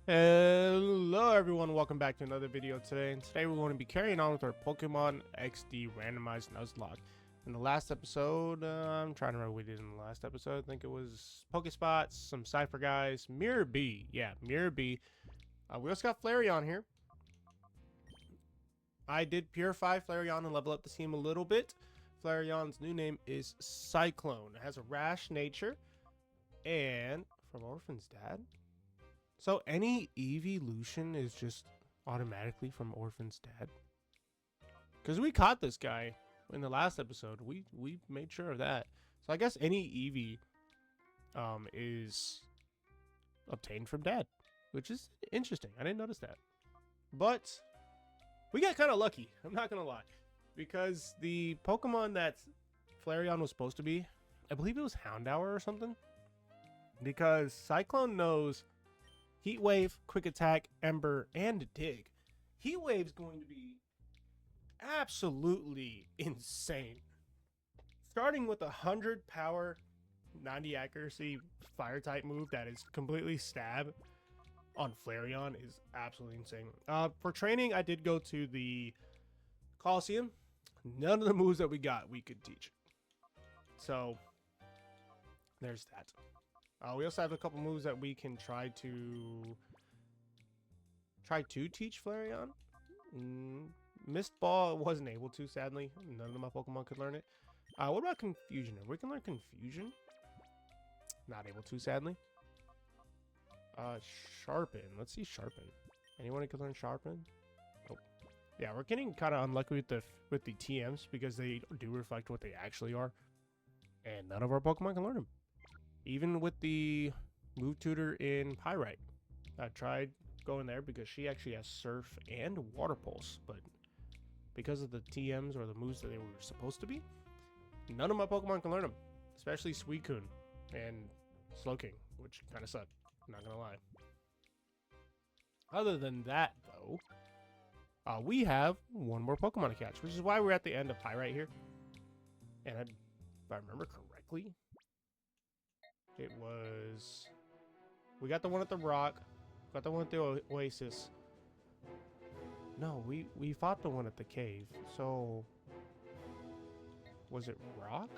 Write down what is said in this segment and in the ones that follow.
Hello everyone, welcome back to another video today. And today we're going to be carrying on with our Pokemon XD Randomized Nuzlocke. In the last episode, I'm trying to remember what we did in the last episode. I think it was Pokespots, some Cypher guys, Mirror B. Yeah, Mirror B. We also got Flareon here. I did purify Flareon and level up the team a little bit. Flareon's new name is Cyclone. It has a rash nature. And from Orphan's dad. So any evolution is just automatically from Orphan's dad? Because we caught this guy in the last episode. We made sure of that. So I guess any Eevee is obtained from dad, which is interesting. I didn't notice that. But we got kind of lucky. I'm not going to lie. Because the Pokemon that Flareon was supposed to be, I believe it was Houndour or something. Because Cyclone knows Heat Wave, Quick Attack, Ember, and Dig. Heat Wave's going to be absolutely insane. Starting with 100 power, 90 accuracy fire type move that is completely stab on Flareon is absolutely insane. For training, I did go to the Coliseum. None of the moves that we got we could teach. So there's that. We also have a couple moves that we can try to teach Flareon. Mist Ball wasn't able to, sadly. None of my Pokemon could learn it. What about Confusion? We can learn Confusion. Not able to, sadly. Sharpen. Let's see Sharpen. Anyone who can learn Sharpen? Oh, yeah. We're getting kind of unlucky with the TMs because they do reflect what they actually are, and none of our Pokemon can learn them. Even with the move tutor in Pyrite, I tried going there because she actually has Surf and Water Pulse, but because of the TMs or the moves that they were supposed to be, none of my Pokemon can learn them, especially Suicune and Slowking, which kind of sucked, I'm not gonna lie. Other than that, though, we have one more Pokemon to catch, which is why we're at the end of Pyrite here. And if I remember correctly, it was... We got the one at the rock. Got the one at the oasis. No, we fought the one at the cave. So... Was it rock?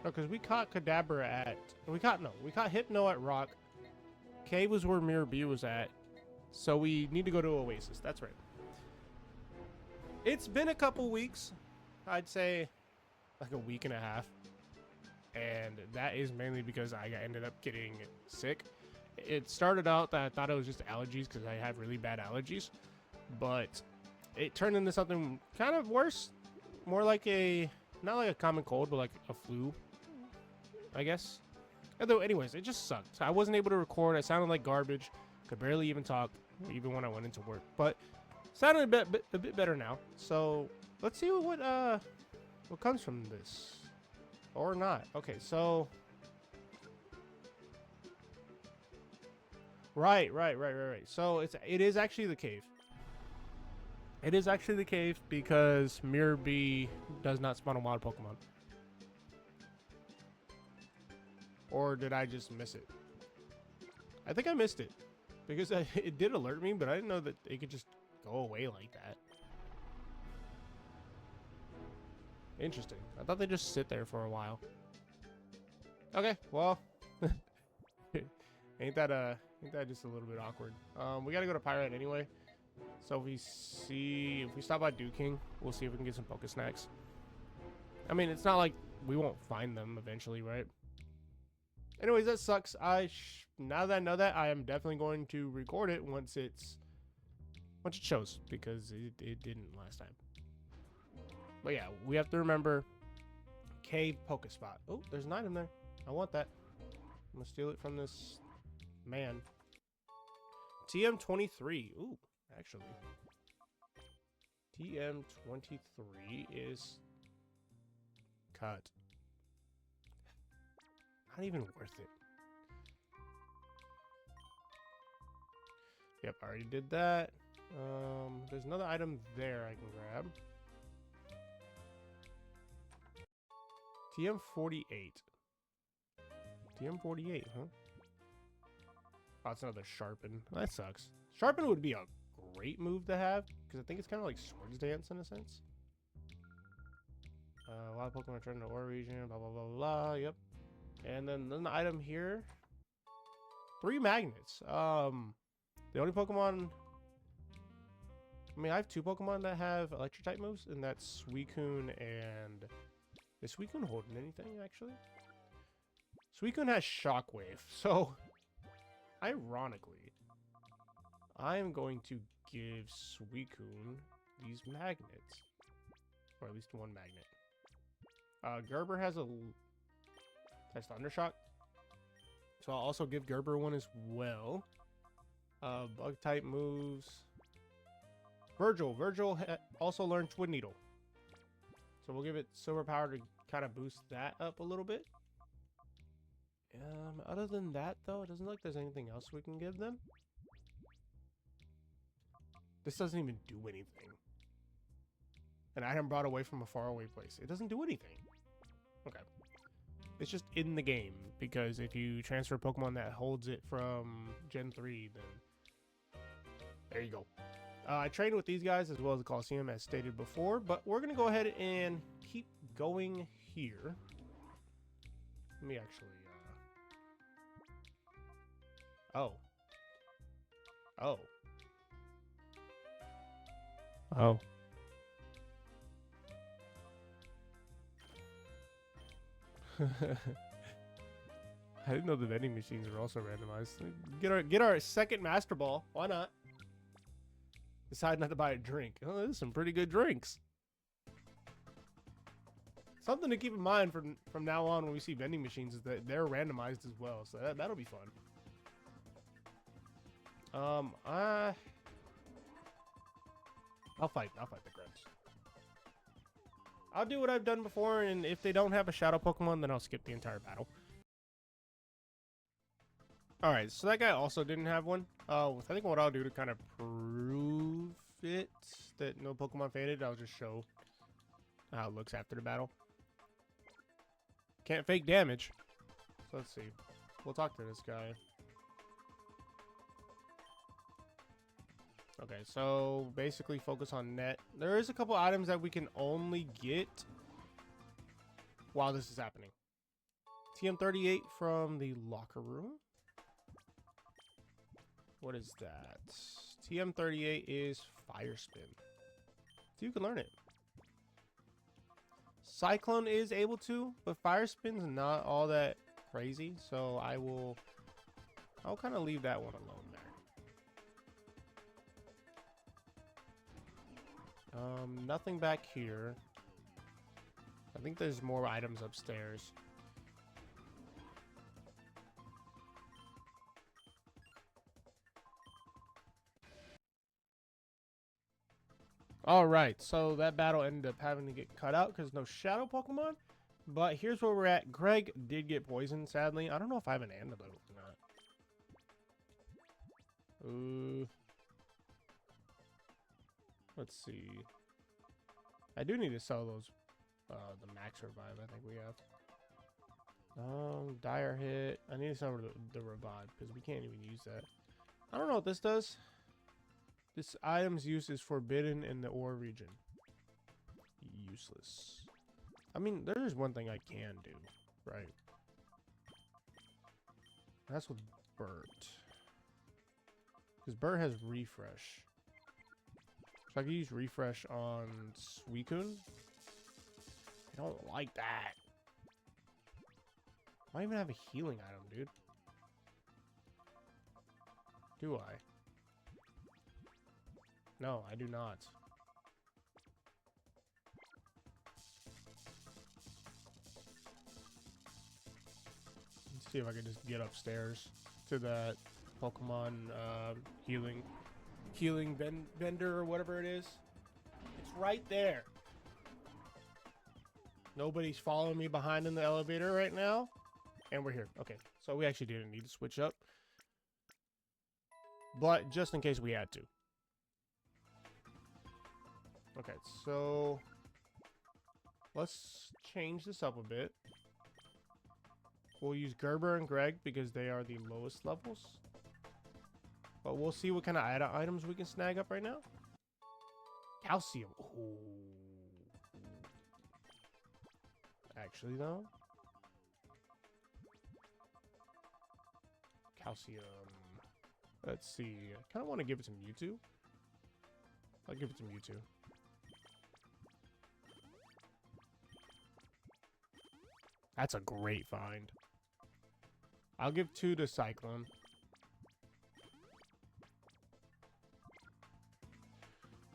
No, because we caught Kadabra at... We caught Hypno at rock. Cave was where Mirror B was at. So we need to go to oasis. That's right. It's been a couple weeks. I'd say like a week and a half, and that is mainly because I ended up getting sick. It started out that I thought it was just allergies because I have really bad allergies, but it turned into something kind of worse, more like not like a common cold, but like a flu, I guess. Although, anyways, it just sucked. I wasn't able to record. I sounded like garbage. Could barely even talk, even when I went into work. But sounded a bit better now. So let's see what comes from this, or not. Okay, so right. So it is actually the cave. It is actually the cave because Mirror B does not spawn a wild Pokemon. Or did I just miss it? I think I missed it because it did alert me, but I didn't know that it could just go away like that. Interesting. I thought they just sit there for a while. Okay, well, ain't that just a little bit awkward? We gotta go to Pyrite anyway. So if we stop by Duking, we'll see if we can get some Poke Snacks. I mean, it's not like we won't find them eventually, right? Anyways, that sucks. Now that I know that, I am definitely going to record it once it shows, because it didn't last time. But yeah, we have to remember Cave Pokespot. Oh, there's an item there. I want that. I'm gonna steal it from this man. TM23. Ooh, actually. TM23 is cut. Not even worth it. Yep, I already did that. There's another item there I can grab. TM48. TM48, huh? Oh, it's another Sharpen. That sucks. Sharpen would be a great move to have, because I think it's kind of like Swords Dance in a sense. A lot of Pokemon return to Ore region, blah, blah, blah, blah, yep. And then the item here, 3 magnets. The only Pokemon, I mean, I have 2 Pokemon that have electric type moves, and that's Suicune and, is Suicune holding anything, actually? Suicune has Shockwave, so, ironically, I am going to give Suicune these magnets, or at least 1 magnet. Gerber has Thundershock, so I'll also give Gerber one as well. Bug type moves. Virgil also learned Twin Needle, so we'll give it Silver Power to kind of boost that up a little bit. Other than that, though, it doesn't look like there's anything else we can give them. This doesn't even do anything. An item brought away from a faraway place. It doesn't do anything. Okay. It's just in the game, because if you transfer a Pokemon that holds it from Gen 3, then there you go. I trained with these guys as well as the Coliseum, as stated before, but we're going to go ahead and keep going here. Let me actually... Oh. Oh. Oh. I didn't know the vending machines were also randomized. Get our second Master Ball. Why not? Decide not to buy a drink. Oh, there's some pretty good drinks. Something to keep in mind from now on when we see vending machines is that they're randomized as well. So that'll be fun. I'll fight the Grunts. I'll do what I've done before, and if they don't have a Shadow Pokemon, then I'll skip the entire battle. Alright, so that guy also didn't have one. I think what I'll do to kind of prove it, that no Pokemon faded, I'll just show how it looks after the battle. Can't fake damage. So let's see. We'll talk to this guy. Okay, so basically focus on net. There is a couple items that we can only get while this is happening. TM38 from the locker room. What is that? TM38 is Fire Spin. So you can learn it. Cyclone is able to, but Fire Spin's not all that crazy, so I'll kind of leave that one alone there. Nothing back here. I think there's more items upstairs. Alright, so that battle ended up having to get cut out because no Shadow Pokemon. But here's where we're at. Greg did get poisoned, sadly. I don't know if I have an antidote or not. Let's see. I do need to sell those, the max revive I think we have. Dire hit. I need to sell the revive because we can't even use that. I don't know what this does. This item's use is forbidden in the Ore region. Useless. I mean, there's one thing I can do, right? That's with Bert. Because Bert has refresh. So I can use refresh on Suicune. I don't like that. I don't even have a healing item, dude. Do I? No, I do not. Let's see if I can just get upstairs to that Pokemon healing bender or whatever it is. It's right there. Nobody's following me behind in the elevator right now. And we're here. Okay, so we actually didn't need to switch up. But just in case we had to. Okay, so let's change this up a bit. We'll use Gerber and Greg because they are the lowest levels. But we'll see what kind of items we can snag up right now. Calcium. Ooh. Actually, though. Calcium. Let's see. I kind of want to give it to Mewtwo. I'll give it to Mewtwo. That's a great find. I'll give 2 to Cyclone.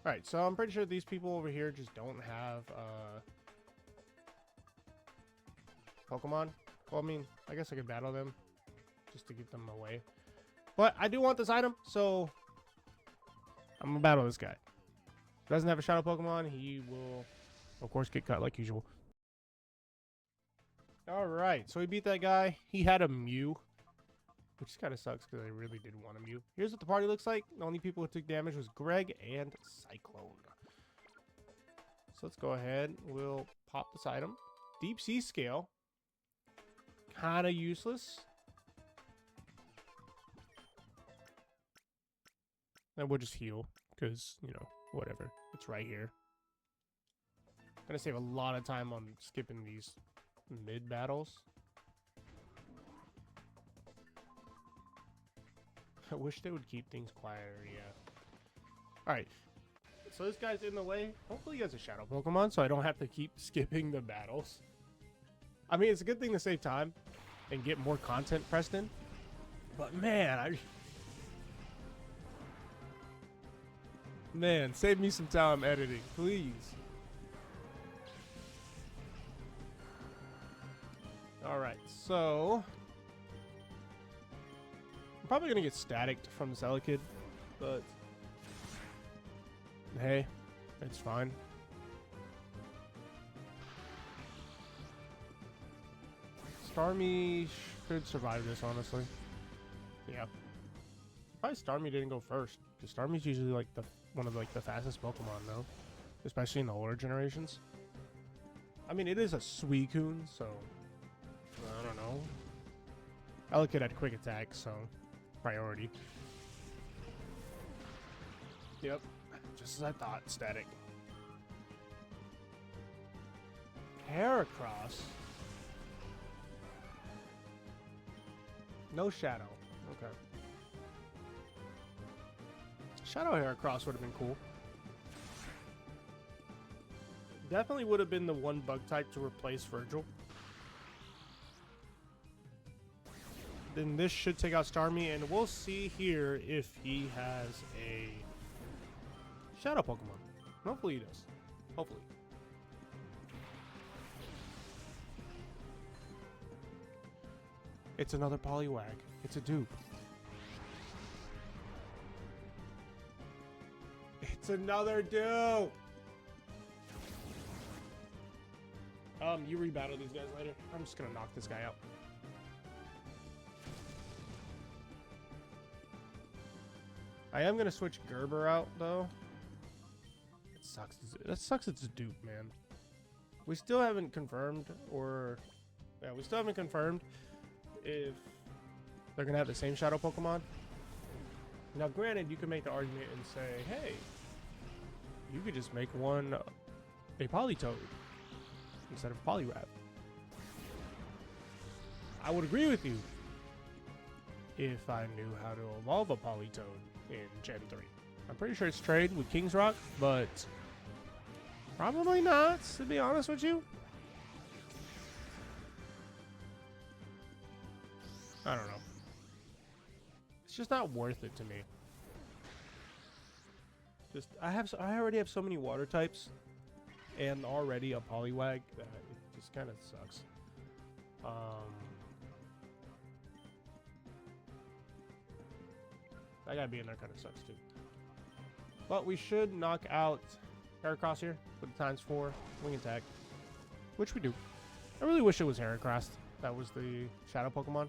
Alright, so I'm pretty sure these people over here just don't have Pokemon. Well, I mean, I guess I could battle them just to get them away. But I do want this item, so I'm gonna battle this guy. Doesn't have a Shadow Pokemon, he will, of course, get cut like usual. Alright, so we beat that guy. He had a Mew, which kind of sucks because I really did want a Mew. Here's what the party looks like. The only people who took damage was Greg and Cyclone. So let's go ahead. We'll pop this item. Deep Sea Scale. Kind of useless. And we'll just heal because, you know, whatever. It's right here. Gonna save a lot of time on skipping these mid battles. I wish they would keep things quieter, yeah. Alright. So this guy's in the way. Hopefully he has a Shadow Pokemon so I don't have to keep skipping the battles. I mean, it's a good thing to save time and get more content pressed in. But man, Man, save me some time editing, please. Alright, so I'm probably gonna get staticked from the Elekid, but hey, it's fine. Starmie should survive this, honestly. Yeah. Probably Starmie didn't go first, because Starmie's usually like one of the fastest Pokemon, though, especially in the older generations. I mean, it is a Suicune, so I don't know. Elekid had quick attack, so priority. Yep, just as I thought. Static. Heracross. No Shadow. Okay. Shadow Heracross would have been cool. Definitely would have been the one bug type to replace Virgil. Then this should take out Starmie, and we'll see here if he has a Shadow Pokemon. Hopefully he does. Hopefully. It's another Poliwag. It's a dupe. It's another dupe! You rebattle these guys later. I'm just gonna knock this guy out. I am gonna switch Gerber out though. It sucks. That sucks. It's a dupe, man. We still haven't confirmed, or yeah, we still haven't confirmed if they're gonna have the same Shadow Pokemon. Now, granted, you can make the argument and say, hey, you could just make one a Politoed instead of Poliwrath. I would agree with you if I knew how to evolve a Politoed in Gen 3. I'm pretty sure it's trade with King's Rock, but probably not, to be honest with you. I don't know. It's just not worth it to me. Just I already have so many water types and already a Poliwag that it just kind of sucks. That guy being there kind of sucks too. But we should knock out Heracross here with the ×4 wing attack, which we do. I really wish it was Heracross that was the Shadow Pokemon.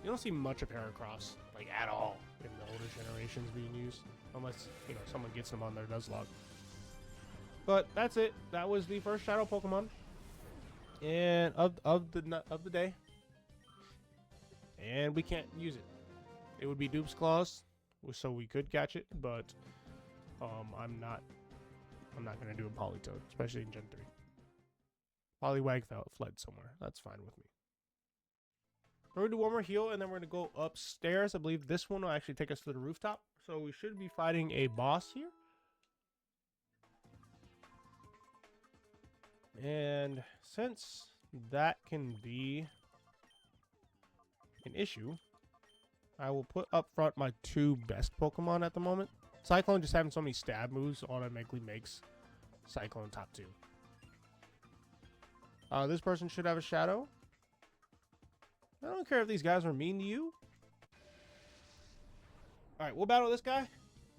You don't see much of Heracross, like, at all in the older generations being used, unless, you know, someone gets them on their Nuzlocke. But that's it. That was the first Shadow Pokemon, and of the day. And we can't use it. It would be Dupe's Claws, so we could catch it, but I'm not gonna do a Politoed, especially in Gen 3. Poliwag fled somewhere. That's fine with me. We're gonna do one more heal, and then we're gonna go upstairs. I believe this one will actually take us to the rooftop. So we should be fighting a boss here. And since that can be an issue, I will put up front my 2 best Pokemon at the moment. Cyclone, just having so many stab moves, automatically makes Cyclone top 2. This person should have a Shadow. I don't care if these guys are mean to you. Alright, we'll battle this guy.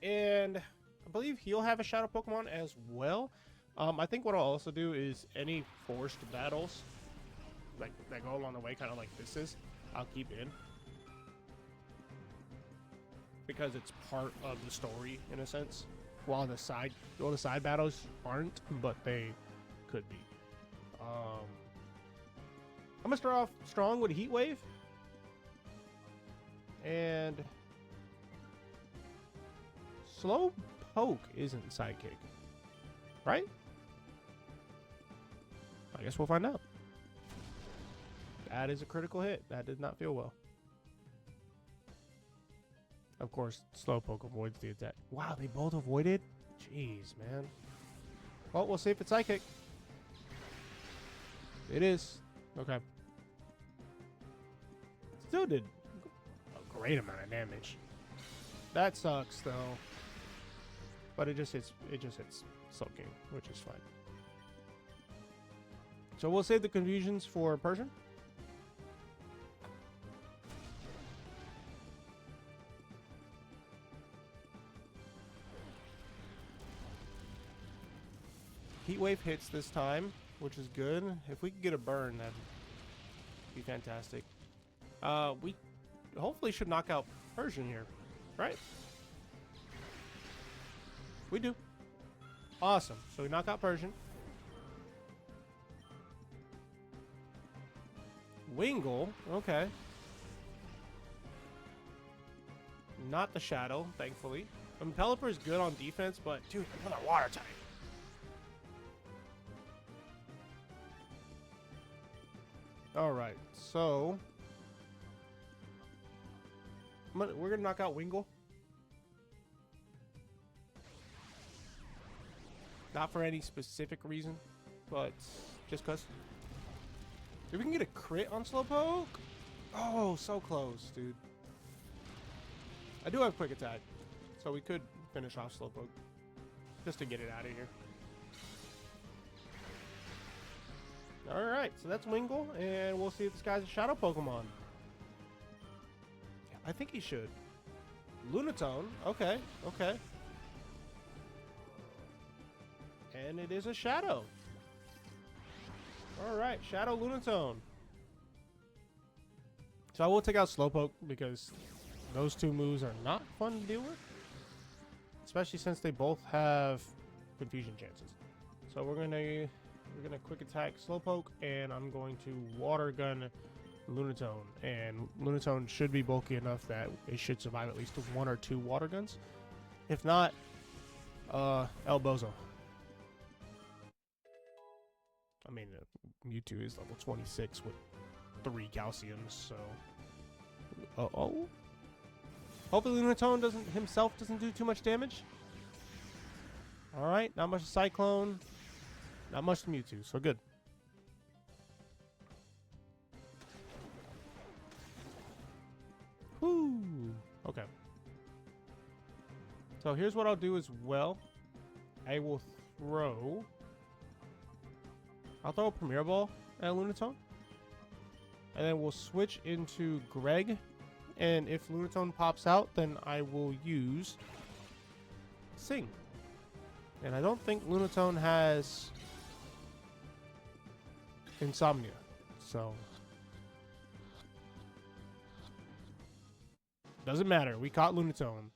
And I believe he'll have a Shadow Pokemon as well. I think what I'll also do is any forced battles like that go along the way, kind of like this is, I'll keep in. Because it's part of the story in a sense. While the side battles aren't, but they could be. I'm gonna start off strong with a Heat Wave. And Slow Poke isn't Sidekick, right? I guess we'll find out. That is a critical hit. That did not feel well. Of course, Slowpoke avoids the attack. Wow, they both avoided? Jeez, man. Well, we'll see if it's Psychic. It is. Okay. Still did a great amount of damage. That sucks, though. But it just hits Sulking, which is fine. So we'll save the confusions for Persian. Heat Wave hits this time, which is good. If we could get a burn, that'd be fantastic. We hopefully should knock out Persian here, right? We do. Awesome. So we knock out Persian. Wingull, okay. Not the Shadow, thankfully. Pelipper is good on defense, but dude, another water type. Alright, so we're gonna knock out Wingull. Not for any specific reason, but just cause. If we can get a crit on Slowpoke. Oh, so close, dude. I do have quick attack, so we could finish off Slowpoke just to get it out of here. Alright, so that's Wingull, and we'll see if this guy's a Shadow Pokemon. I think he should. Lunatone, okay, okay. And it is a Shadow. Alright, Shadow Lunatone. So I will take out Slowpoke because those 2 moves are not fun to deal with. Especially since they both have confusion chances. So we're gonna quick attack Slowpoke, and I'm going to water gun Lunatone. And Lunatone should be bulky enough that it should survive at least 1 or 2 water guns. If not, El Bozo. I mean, Mewtwo is level 26 with 3 calciums, so. Uh-oh. Hopefully Lunatone doesn't do too much damage. Alright, not much to Cyclone. Not much to Mewtwo, so good. Whoo! Okay. So here's what I'll do as well. I will throw... I'll throw a Premier Ball at Lunatone. And then we'll switch into Greg. And if Lunatone pops out, then I will use Sing. And I don't think Lunatone has Insomnia. So doesn't matter. We caught Lunatone.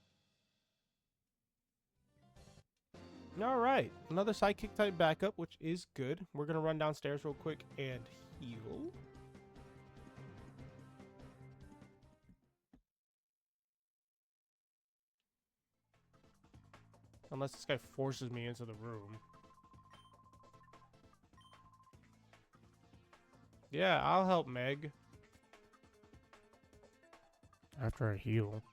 Alright, another Psychic type backup, which is good. We're going to run downstairs real quick and heal. Unless this guy forces me into the room. Yeah, I'll help Meg. After I heal.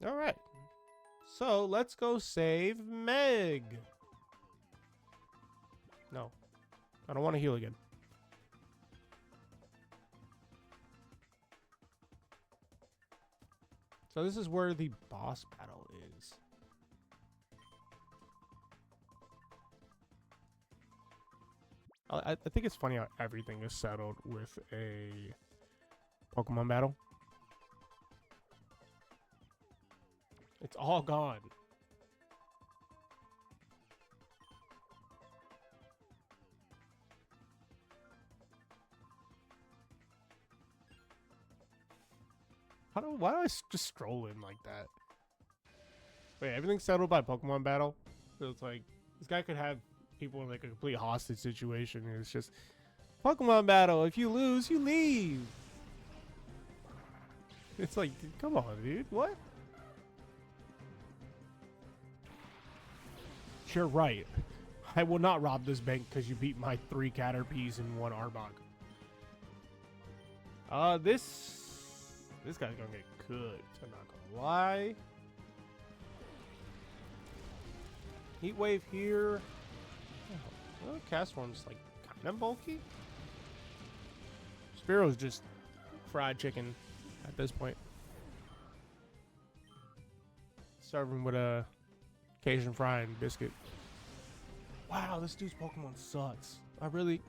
Alright. So, let's go save Meg. No. I don't want to heal again. So this is where the boss battle is. I think it's funny how everything is settled with a Pokemon battle. It's all gone. Why do I just stroll in like that? Wait, everything's settled by Pokemon battle? So it's like, this guy could have people in like a complete hostage situation. And it's just, Pokemon battle, if you lose, you leave. It's like, come on, dude, what? You're right. I will not rob this bank because you beat my 3 Caterpies and 1 Arbok. This guy's gonna get cooked, I'm not gonna lie. Heat wave here. Oh, well, Castform's like kind of bulky. Spearow's just fried chicken at this point. Serve him with a Cajun fry and biscuit. Wow, this dude's Pokemon sucks. I really...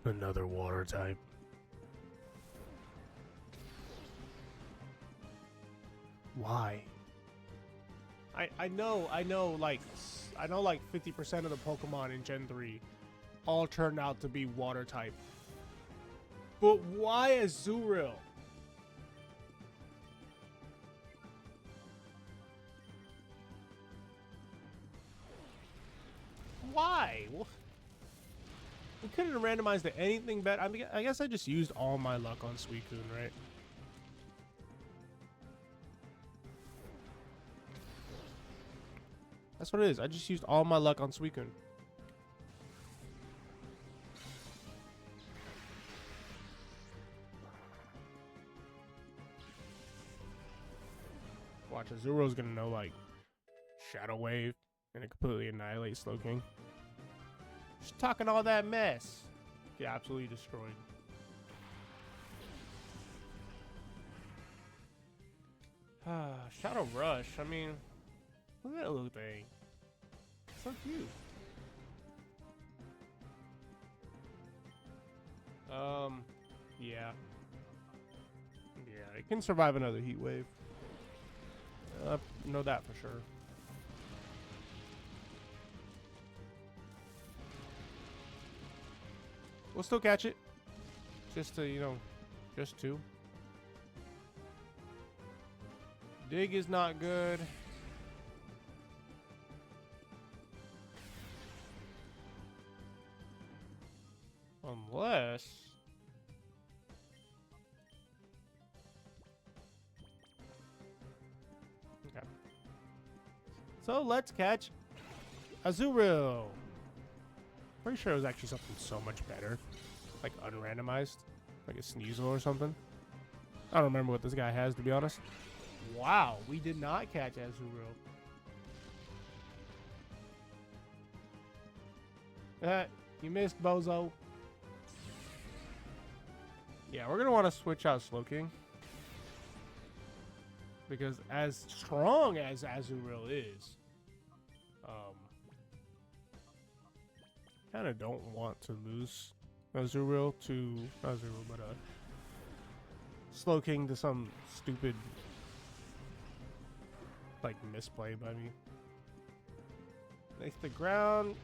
Another water type. Why? I know like 50% of the Pokemon in Gen 3 all turned out to be water type. But why Azurill? Why? We couldn't have randomized it anything better. I mean, I guess I just used all my luck on Suicune, right? That's what it is. I just used all my luck on Suicune. Watch, Azuro's gonna know, like, Shadow Wave and it completely annihilate Slowking. Just talking all that mess. Get absolutely destroyed. Shadow Rush. I mean, look at that little thing. It's so cute. Yeah. Yeah, it can survive another heat wave. Know that for sure. We'll still catch it. Just to, you know, just to. Dig is not good. Unless... Okay. So let's catch Azurill. Pretty sure it was actually something so much better. Like unrandomized. Like a Sneasel or something. I don't remember what this guy has, to be honest. Wow, we did not catch Azurill. You missed, bozo. Yeah, we're going to want to switch out Slowking. Because as strong as Azurill is, kind of don't want to lose Azurill to, not Azurill, but Slowking to some stupid, like, misplay by me. Make the ground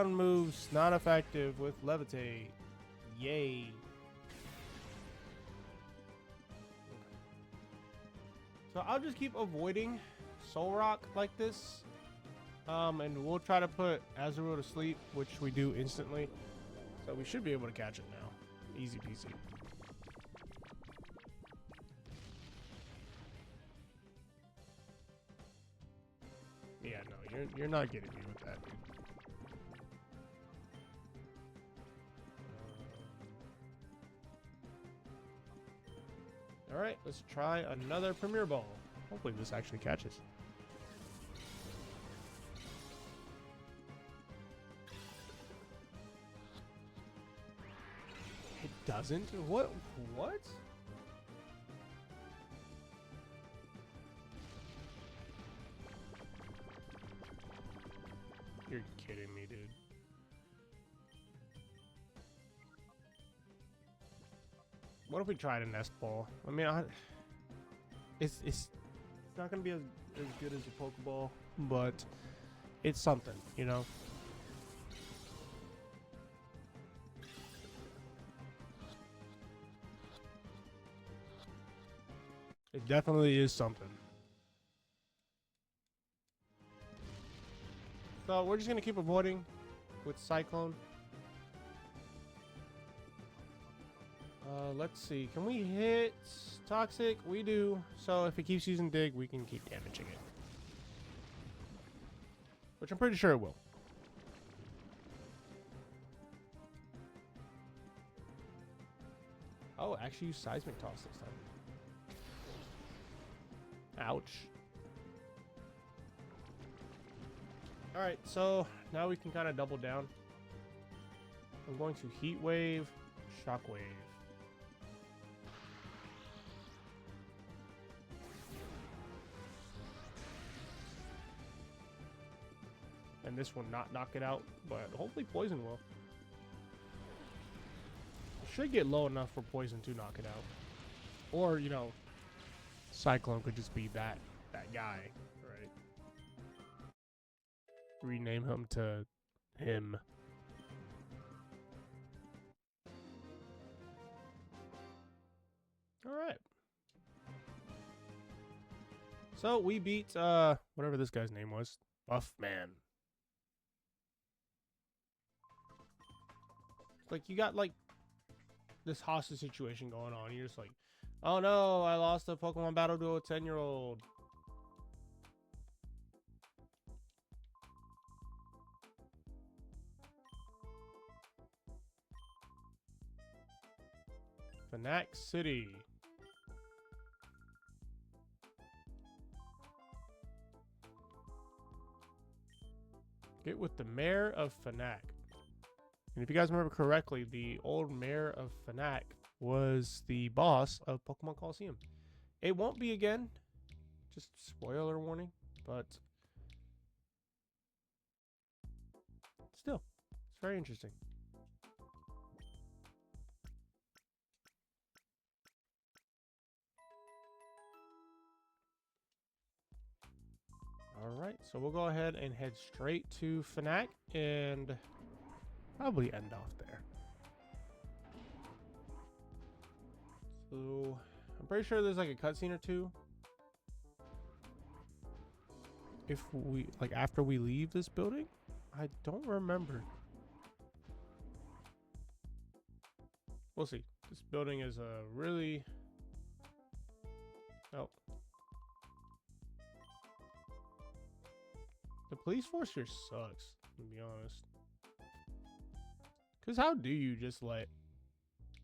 moves not effective with Levitate. Yay. So I'll just keep avoiding Soul Rock like this. And we'll try to put Azurill to sleep, which we do instantly. So we should be able to catch it now. Easy peasy. Yeah, no, you're not getting me with that, dude. All right, let's try another Premier Ball. Hopefully this actually catches. It doesn't? What? What? You're kidding me, dude. What if we tried a nest ball? I mean, it's not gonna be as good as a Pokeball, but it's something, you know. It definitely is something. So we're just gonna keep avoiding with Cyclone. Let's see. Can we hit Toxic? We do. So if it keeps using Dig, we can keep damaging it. Which I'm pretty sure it will. Oh, actually use Seismic Toss this time. Ouch. Alright, so now we can kind of double down. I'm going to Heat Wave, Shock Wave. And this will not knock it out, but hopefully Poison will. It should get low enough for Poison to knock it out. Or, you know, Cyclone could just be that guy, right? Rename him to him. Alright. So we beat whatever this guy's name was. Buffman. Like you got like this hostage situation going on. You're just like, oh no, I lost a Pokemon battle to a 10-year-old. Fnac City. Get with the mayor of Fnac. And if you guys remember correctly, the old mayor of Fnac was the boss of Pokemon Coliseum. It won't be again. Just spoiler warning, but still, it's very interesting. Alright, so we'll go ahead and head straight to Fnac and probably end off there. So, I'm pretty sure there's like a cutscene or two. If we, like after we leave this building? I don't remember. We'll see. This building is a really... Oh. The police force here sucks, to be honest. Because how do you just let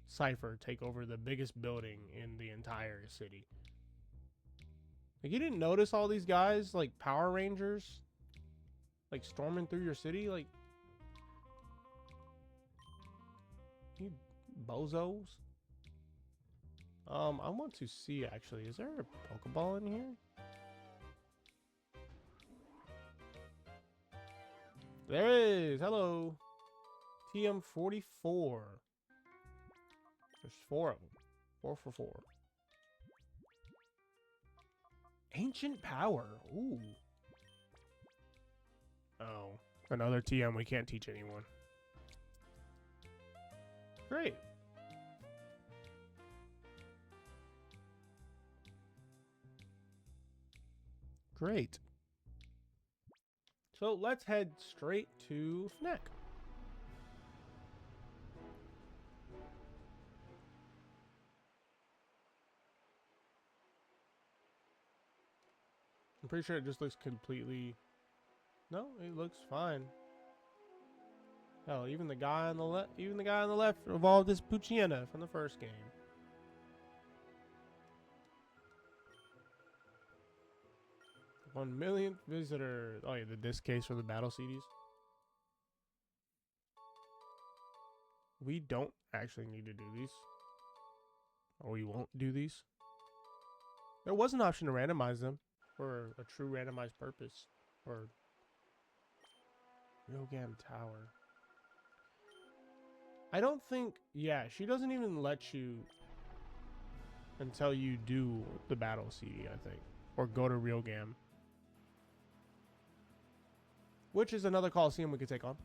Cypher take over the biggest building in the entire city? Like, you didn't notice all these guys, like Power Rangers, like storming through your city? Like, you bozos. I want to see, actually, is there a Pokeball in here? There is. Hello. TM44. There's 4 of them. 4 for 4. Ancient Power. Ooh. Oh. Another TM we can't teach anyone. Great. Great. So let's head straight to Fnac. pretty sure it just looks completely... No, it looks fine. Hell, even the guy on the left evolved as Poochyena from the first game. One millionth visitor. Oh yeah, the disc case for the battle CDs. We don't actually need to do these. Or we won't do these. There was an option to randomize them for a true randomized purpose. Or Realgam Tower. I don't think... Yeah, she doesn't even let you until you do the battle CD, I think. Or go to Realgam. Which is another Coliseum we could take on.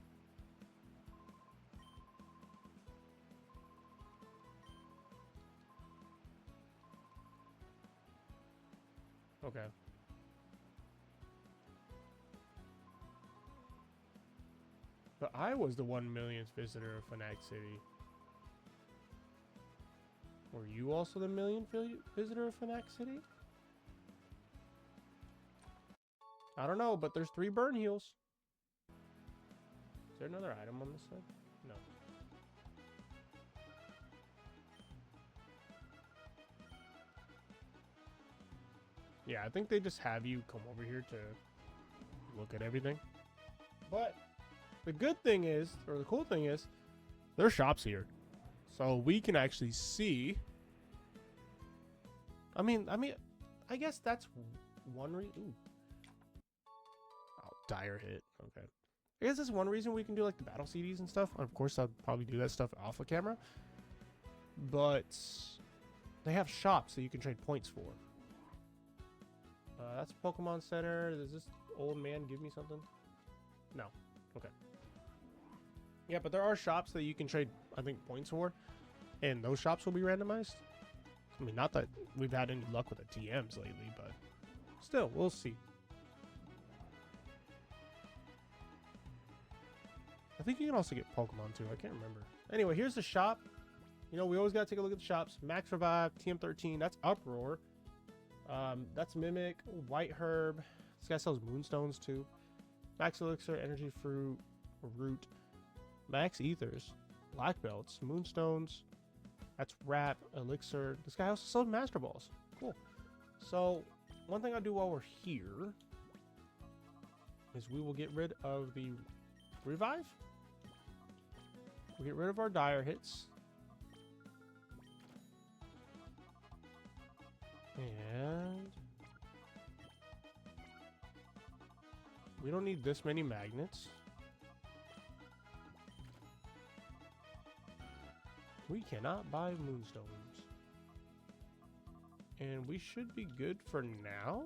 Okay. But I was the 1 millionth visitor of Fnac City. Were you also the millionth visitor of Fnac City? I don't know, but there's 3 burn heals. Is there another item on this side? No. Yeah, I think they just have you come over here to look at everything. But the good thing is, or the cool thing is, there are shops here. So we can actually see. I mean, I guess that's one reason. Oh, dire hit. Okay. I guess that's one reason we can do like the battle CDs and stuff. Of course, I'll probably do that stuff off of camera. But they have shops that you can trade points for. That's Pokemon Center. Does this old man give me something? No. Okay. Yeah, but there are shops that you can trade, I think, points for. And those shops will be randomized. I mean, not that we've had any luck with the TMs lately, but still, we'll see. I think you can also get Pokemon too. I can't remember. Anyway, here's the shop. You know, we always got to take a look at the shops. Max Revive, TM13. That's Uproar. That's Mimic, White Herb. This guy sells Moonstones too. Max Elixir, Energy Fruit, Root. Max Ethers, Black Belts, Moonstones. That's Wrap, Elixir. This guy also sells Master Balls. Cool. So, one thing I'll do while we're here is we will get rid of the Revive. We'll get rid of our dire hits. And we don't need this many magnets. We cannot buy Moonstones. And we should be good for now.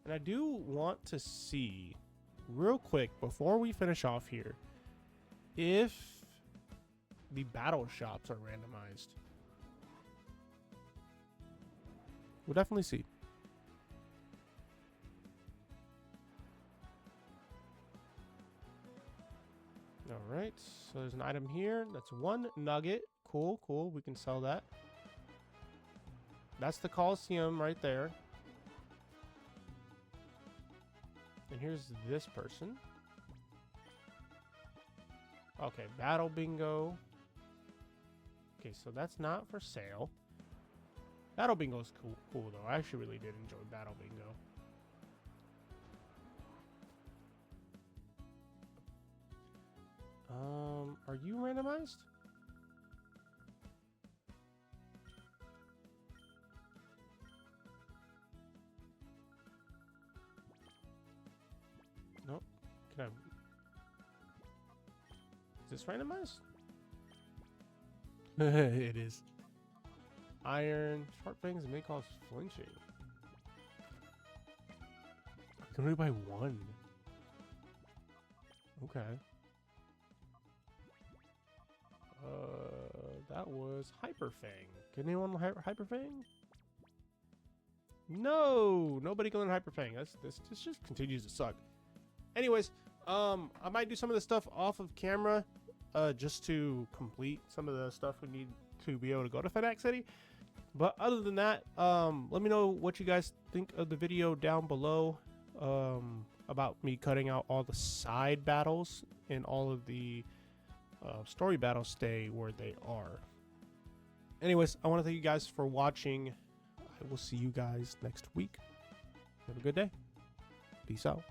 And I do want to see, real quick, before we finish off here, if the battle shops are randomized. We'll definitely see. Alright, so there's an item here. That's 1 nugget. Cool, cool. We can sell that. That's the Coliseum right there. And here's this person. Okay, Battle Bingo. Okay, so that's not for sale. Battle Bingo's cool though. I actually really did enjoy Battle Bingo. Are you randomized? Nope. Can I? Is this randomized? It is. Iron, sharp fangs may cause flinching. I can only buy 1. Okay. That was Hyper Fang. Can anyone Hyper Fang? No, nobody can learn Hyper Fang. This just continues to suck. Anyways, I might do some of the stuff off of camera, just to complete some of the stuff we need to be able to go to Fnac City. But other than that, let me know what you guys think of the video down below, about me cutting out all the side battles and all of the story battles stay where they are. Anyways, I want to thank you guys for watching. I will see you guys next week. Have a good day. Peace out.